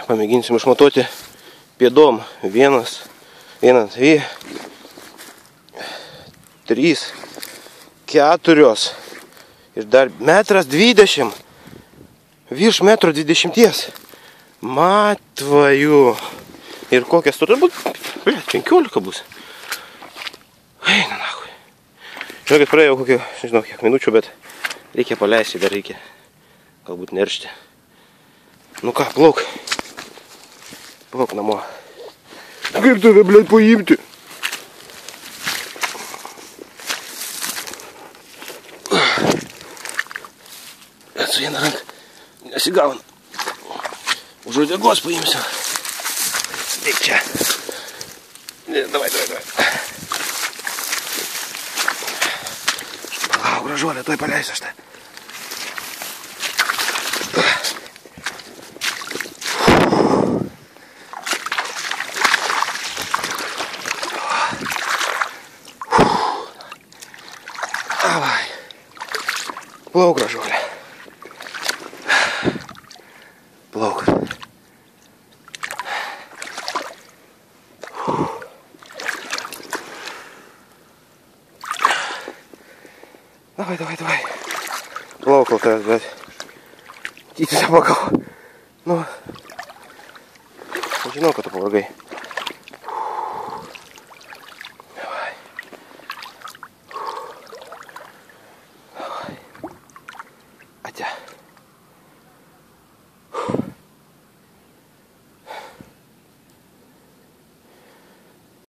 pamėginsim išmatuoti pėdom. 1, 2, 3, 4 ir dar 1,20 m. Virš 1,20 m. Matvaju. Ir kokias turbūt, 15 bus. Eina nachui. Žinokit, praėjau kokį, nežinau, kiek minučių, bet reikia paleisti, dar reikia galbūt neršti. Nu ką, plauk. Plauk namo. Kaip tave, blėt, paimti? Bet su viena ranka nesigauna. Už uodegos paimsiu. Eik čia. Davai. Palauk, gražuolė, tuoj paleisiu aš tą. Davai. Plauk, gražuolė. Plauk. Davai. Plauk kol tavęs, bet tytis nepagau. Nu, žinau, kad tu pavargai.